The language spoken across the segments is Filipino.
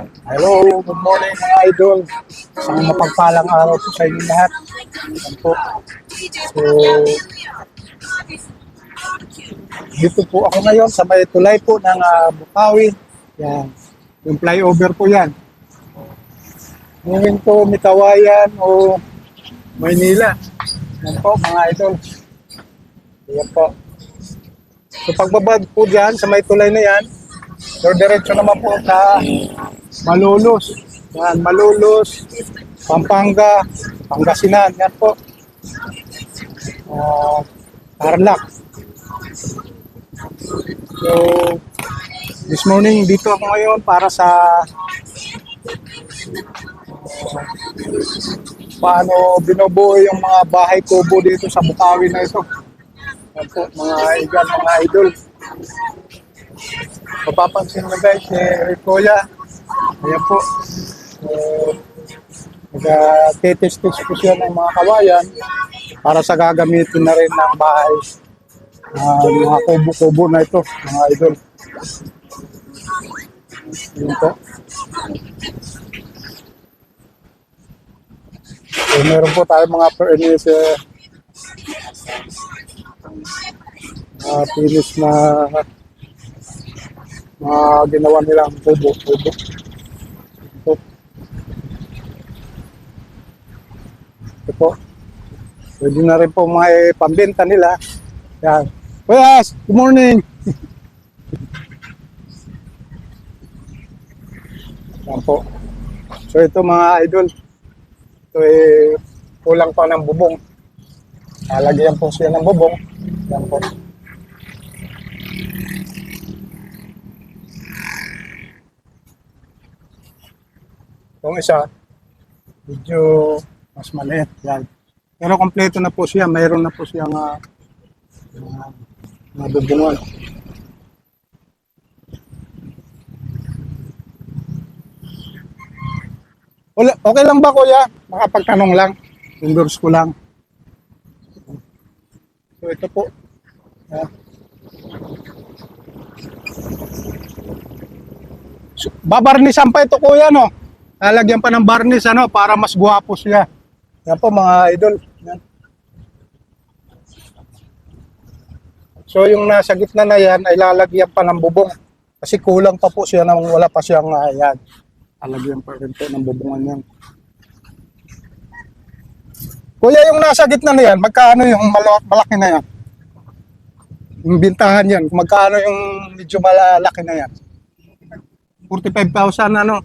Hello, good morning mga idol. Isang mapagpalang araw po sa inyo lahat. Yan po. So, dito po ako ngayon sa may tulay po ng Bukawi. Yan. Yung flyover po yan. Ngayon po, Mitawayan o Maynila. Yan po mga idol. Yan po. So pagbabad po dyan sa may tulay na yan, so diretso naman po sa Malolos. Yan, Malolos, Pampanga, Pangasinan. Yan po. Tarlac. So, this morning, dito ako ngayon para sa paano binubuo yung mga bahay kubo dito sa Bukawi na ito. Yan po, mga igan, mga idol. Mapapansin mo guys, Ricoya. Ayan po. Nag-testis po siya ng mga kawayan para sa gagamitin na rin ng bahay. Mga kubo-kubo na ito, mga idol. Ayan po. So, meron po tayo mga furniture finish na ginawa nilang kubo-kubo. Ito po. Pwede na rin po may pambenta nila. Yan. Yes, good morning. Yan po. So ito mga idol. Ito kulang pa ng bubong. Lalagyan po siya ng bubong. Yan po. Itong isa, medyo mas maliit. Yan. Pero kompleto na po siya. Mayroon na po siyang bubungan. Okay lang ba kuya? Makapagtanong lang. Endorse ko lang. So ito po. Yan. So, babarnisan pa ito kuya, no? Lalagyan pa ng barnis, ano, para mas guwapo siya. Yan po mga idol. Yan. So yung nasa gitna na yan ay lalagyan pa ng bubong. Kasi kulang pa po siya nang wala pa siyang yan. Lalagyan pa rin po ng bubungan yan. Kuya, yung nasa gitna na yan, magkano yung malaki na yan? Yung bintahan yan, magkano yung medyo malaki na yan? 45,000 ano?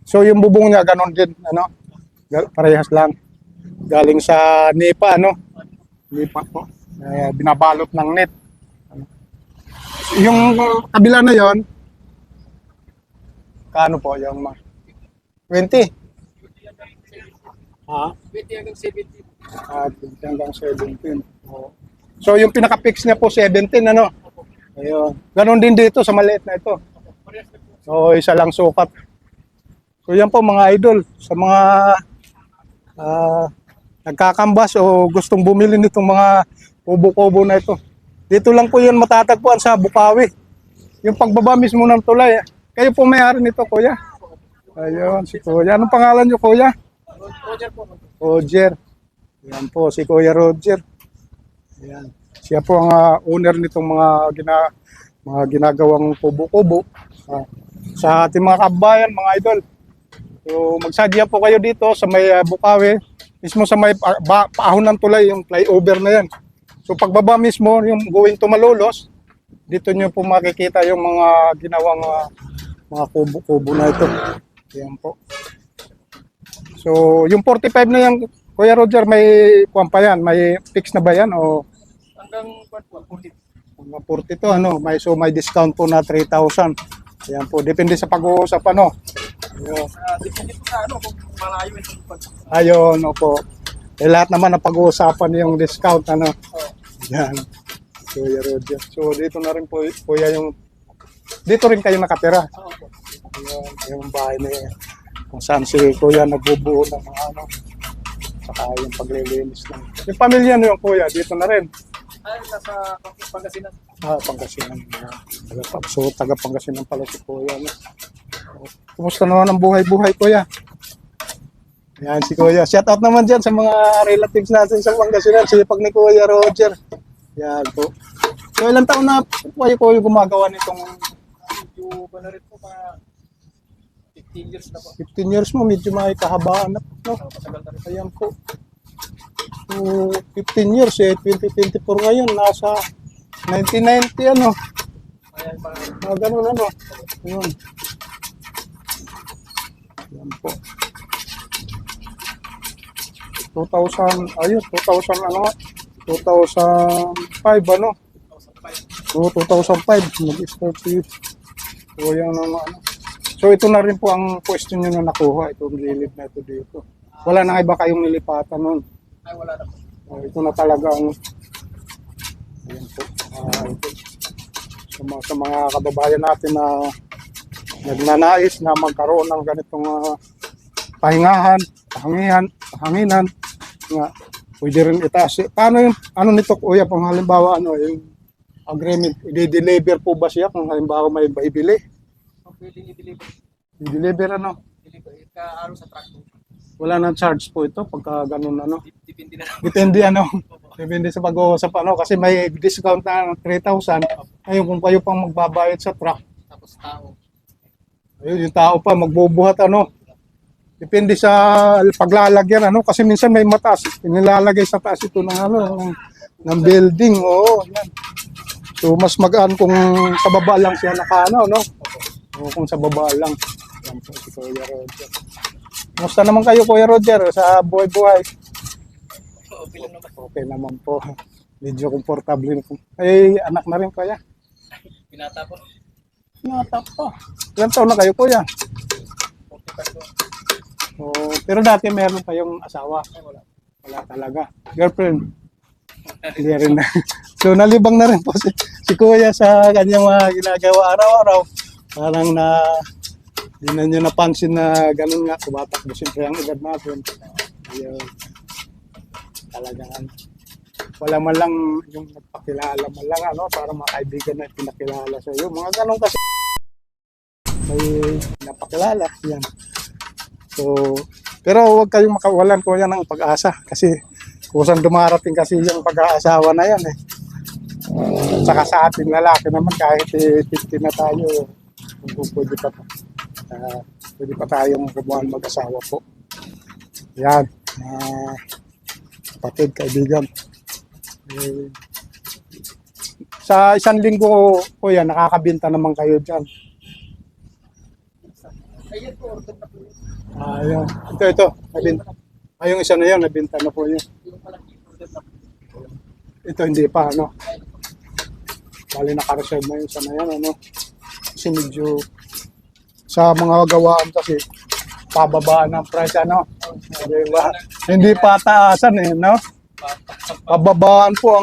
So yung bubong niya ganon din, ano? Parehas lang. Galing sa NEPA, ano? NEPA po. Binabalot ng net. Yung kabila na yon, kano po yung 20? Ha? 20 hanggang 17. 20 hanggang 17. So yung pinaka-fix niya po 17, ano? Ayun. Ganon din dito sa maliit na ito. So isa lang sukat. So yan po mga idol, sa mga nagkakambas o gustong bumili nitong mga kubo-kubo na ito. Dito lang po yun matatagpuan sa Bukawi. Yung pagbaba mismo ng tulay. Kayo po may-ari nito, kuya? Ayun, si kuya. Anong pangalan niyo, kuya? Roger po. Roger. Yan po, si Kuya Roger. Yan. Siya po ang owner nitong mga ginagawang kubo-kubo sa ating mga kabayan, mga idol. So magsadya po kayo dito sa may Bukawi, mismo sa may paahon ng tulay, yung flyover na yan. So pagbaba mismo, yung going to Malolos, dito nyo po makikita yung mga ginawang mga kubo-kubo na ito. Yan po. So yung 45 na yan, Kuya Roger, may kuwan pa yan? May fix na ba yan? O Hanggang 40. hanggang 40 to, ano? May discount po na 3,000. Yan po, depende sa pag-uusap, ano? Depende po sa kung malayo yung pag. Ayun, opo. Lahat naman ang pag-uusapan yung discount, ano? Yan. Kuya Roger. So, dito na rin po, kuya, dito rin kayo nakatira. Ayun, yung bahay na yan. Kung saan si kuya nagbubuo ng mga ano. Saka yung paglilinis lang. Yung pamilya nyo yung kuya, dito na rin. Ay, nasa Pangasinan. Pangasinan. So, taga Pangasinan pala si kuya. No? Kumusta naman ang buhay-buhay, kuya? Yan si kuya. Shout out naman dyan sa mga relatives natin sa Pangasinan. Sipag ni Kuya Roger. Yan po. So, ilang taon na po kayo gumagawa nitong Medyo ba na rin po mga 15 years na po. 15 years mo? Medyo may kahabaan na po. No? Matagal na rin. Ayan po. So, 15 years 2024 ngayon. Nasa 1990 ano. Ayan, Ganun ano. Ayun. Ayan po. 2000, ayun, 2000 ano, 2005 ano. 2005. Oo, 2005, nag-start si Kuya ng ano. So ito na rin po ang question nyo na nakuha, itong gilid na ito dito. Wala na iba kayong nilipatan nun. Ay, wala na po. Ito na talaga ang, ayan po, ito. Sa mga kababayan natin na nagnanais na magkaroon ng ganitong pahingahan, pahanginan, nga, pwede rin itaas. Paano yung, ano nito kuya, pang halimbawa, ano, yung agreement, i-deliver po ba siya kung halimbawa may ibili? Kung pwedeng i-deliver. I-deliver ano? Deliver. Ka-araw sa truck po. Wala nang charge po ito pagka ganun ano? Depende na lang. Depende ano? Depende sa pag-uusap ano? Kasi may discount na 3,000. Ayun, kung kayo pang magbabayad sa truck, Tapos tao. ayun, yung tao pa magbubuhat ano? Depende sa paglalagyan ano? Kasi minsan may mataas. Nilalagay sa taas ito ng ano, ng building. Oo, yan. So mas magaan kung sa baba lang siya nakaano, no? O kung sa baba lang. Yan po si Kuya Roger. Kumusta naman kayo, Kuya Roger, sa buhay-buhay? Okay lang naman. Okay naman po. Medyo komportable na po. Eh, anak na rin, Kuya. Pinata po. Nata pa. Ilang taon na kayo, Kuya? 45 po. O, pero dati meron kayong asawa. Ay, wala. Wala talaga. Girlfriend. Hindi rin na. So, nalibang na rin po si Kuya sa kanyang mga ginagawa araw-araw. Parang hindi na nyo napansin na ganun nga. Tumatakbo siyempre ang edad natin. Ayun. Talagang wala man lang yung nagpakilala man lang ano, para mga kaibigan na pinakilala sa iyo. Mga ganun kasi may napakilala. Yan. So, pero huwag kayong makawalan ko yan ng pag-asa kasi kusang dumarating kasi yung pag-aasawa na yan eh. Saka sa ating lalaki naman kahit 50 na tayo, pwede pa tayong gumawa mag-asawa po. Yan. Kapatid, kaibigan. Sa isang linggo po yan, nakakabinta naman kayo dyan. Ayan po, order na po. Ayun. Ito. Nabinta. Yung isa na yun, nabinta na po yun. Yung malaki, order na po. Ito hindi pa, ano. Bali naka-reserve na yun. Isa na yan, ano. Kasi medyo sa mga gawaan kasi pababaan ng price, ano. Diba? Hindi pa taasan eh, no. Pababaan po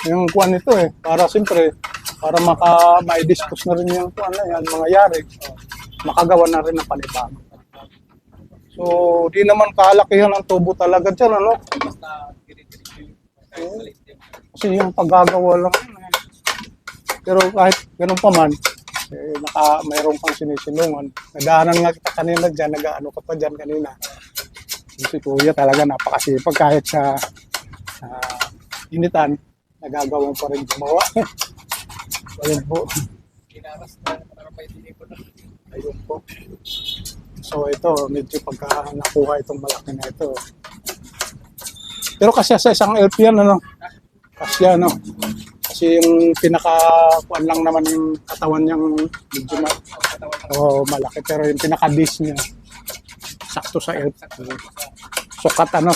yung kuwan nito eh. Para siyempre, para ma-dispose na rin yung kuwan na yan, mga yari. Makagawa na rin ng panibago. So, di naman kalakihan ang tubo talaga dyan, ano? Basta dire-diretso yung maliit din. Kasi yung paggagawa lang. Pero kahit ganun pa man, mayroon pang sinisilungan. Nadaanan nga kita kanina dyan, nag-ano ka pa dyan kanina. Si Kuya talaga napakasipag kahit sa initan, nagagawa pa rin gumawa. Ayun po. Ginaras na para may deliver na. Ayun po. So ito, medyo pagka nakuha itong malaki na ito. Pero kasi sa isang LP yan, ano? Kasi ano? Kasi yung pinaka-kuan lang naman yung katawan niyang medyo malaki. Pero yung pinaka-base niya, sakto sa LP. Sukat niya. Ano?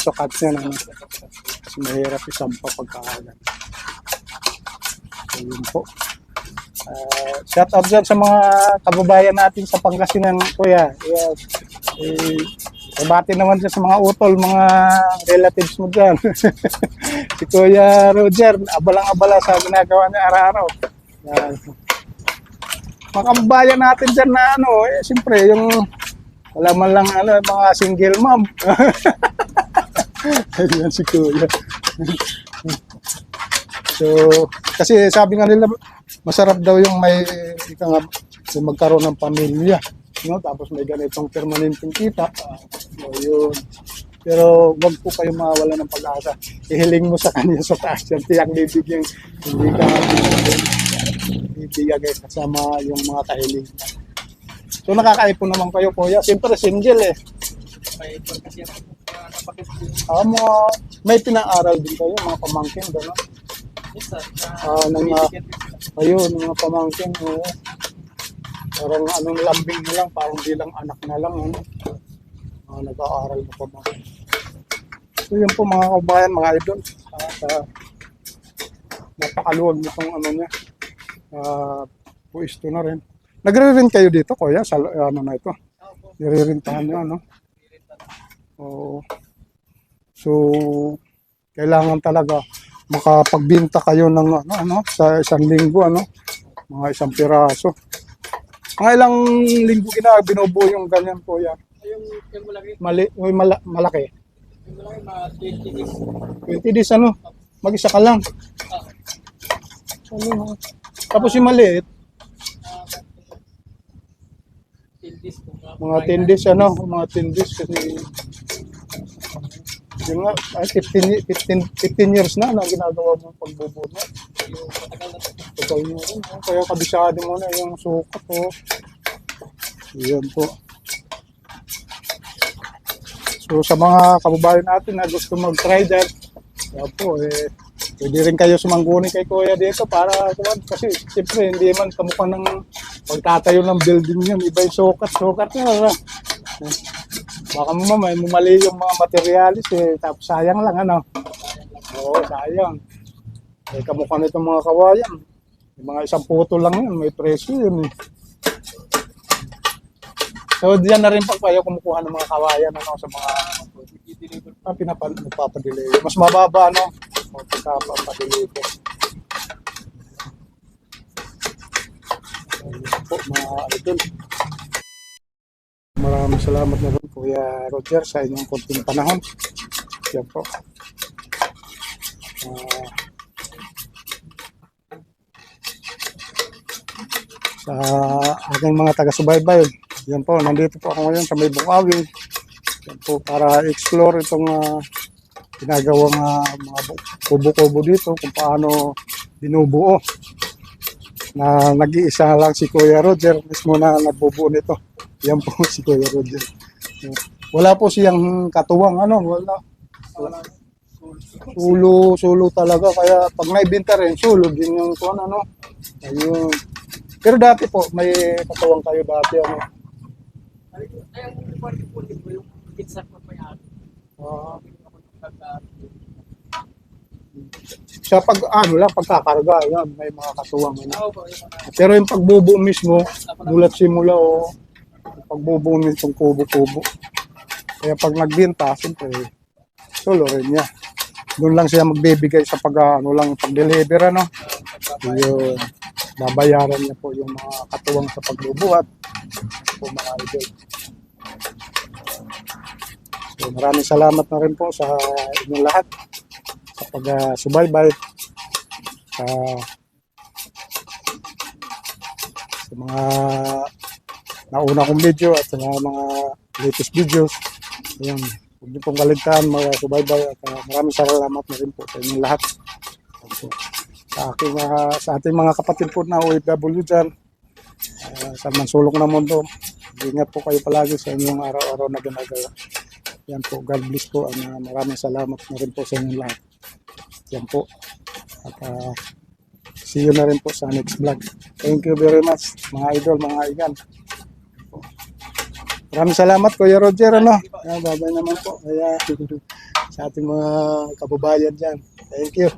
Kasi mahirap isampa pagkakagan. Ayun po. Shout out dyan sa mga kababayan natin sa Pangasinan, Kuya. Yes. Bati naman dyan sa mga utol, mga relatives mo dyan. Si Kuya Roger, abalang-abala sa ginagawa niya araw-araw. Yan. Mga kababayan natin dyan na ano, siyempre yung wala man lang ano, mga single mom. Ayan si Kuya. So, kasi sabi nga nila, masarap daw yung may yung magkaroon ng pamilya. no? Tapos may ganitong permanenteng kita. So, yun. Pero wag po kayo mawala ng pag-asa. Ihiling mo sa kanya sa taas yan. Tiyak bibigyan. Hindi ka bibigyan kasama yung mga kahiling. So nakakaipon naman kayo, kuya. Siyempre, single eh. May ipon kasi ako kapatid ko. Mga, may pinaaral din kayo, mga pamangkin, gano'n. Minsan, Ng mga, ayun, mga pamangkin, oo. Parang anong lambing na lang, parang bilang anak na lang, ano. Nag-aaral na pamangkin. So yun po mga kabayan, mga idol. Napakaluwag na itong ano niya. Puisto na rin. Nagre-rent kayo dito, kuya, sa ano na ito? Nire-rentahan nyo, ano? Oo. So, kailangan talaga makapagbenta kayo ng ano, sa isang linggo, ano? Mga isang piraso. Mga ilang linggo binubuo yung ganyan, kuya? Yung malaki, Malaki. yung malaki mga 20 days. 20 days, ano? Mag-isa ka lang. Ano? Tapos yung maliit, 10 days po. mga 10 days, ano? Mga 10 days kasi yun nga, 15 years na ginagawa mo pagbubuo mo. Yung matagal na po. Total mo rin. Kaya kabisado mo na yung sukat po. Yan po. So sa mga kababayan natin na gusto mag-try that, yan po, pwede rin kayo sumangguni kay Kuya dito para kasi siyempre hindi man kamukha ng pagtatayo ng building yun. Iba yung sukat na. Baka mo may mali yung mga materialis tapos sayang lang ano. Oo, sayang. Kamukha nitong mga kawayan. Yung mga isang puto lang yun, may presyo yun eh. So diyan na rin pag kayo kumukuha ng mga kawayan ano, sa mga nagpapadeliver. Mas mababa ano, pagpapadeliver. Po, mga idol. Maraming salamat na rin Kuya Roger sa inyong konting panahon. Yan po. Sa aking mga taga-subaybay, yan po, nandito po ako ngayon sa May Bukawi. Yan po, para explore itong ginagawang mga kubo-kubo dito, kung paano binubuo. Na nag-iisa lang si Kuya Roger, mismo na nagbubuo nito. Yan po si Kuya Roger. Wala po siyang katuwang, ano, wala. Sulo talaga, kaya pag naibenta rin, sulo din yung kuwan, ano. Ayun. Pero dati po, may katuwang kayo dati, ano. Ay, ang party po yung pizza ko pa yan. Sa pag, ano lang, pagkakarga, yan, may mga katuwang, ano. Oo po, yung mga Pero yung pagbubuo mismo, mulat simula o pagbubuo nitong kubo-kubo. Kaya pag nagbenta, siyempre, solo rin niya. Doon lang siya magbibigay sa ano lang, pag-deliver, ano. Yung babayaran niya po yung mga katuwang sa pagbubuhat po mga idol. So, maraming salamat na rin po sa inyong lahat sa pag-subaybay sa mga nauna kong video at sa mga latest videos. Ayan, huwag niyo pong kaligtaan mga subaybay at maraming salamat na rin po sa inyong lahat. So, sa ating mga kapatid po na OFW dyan, sa mansulok na mundo, ingat po kayo palagi sa inyong araw-araw na ginagawa. Yan po, God bless po. Maraming salamat na rin po sa inyong lahat. Yan po. At see you na rin po sa next vlog. Thank you very much mga idol, mga igan. Maraming salamat Kuya Roger, ano? Babay naman po. Kaya sa ating mga kababayan dyan. Thank you.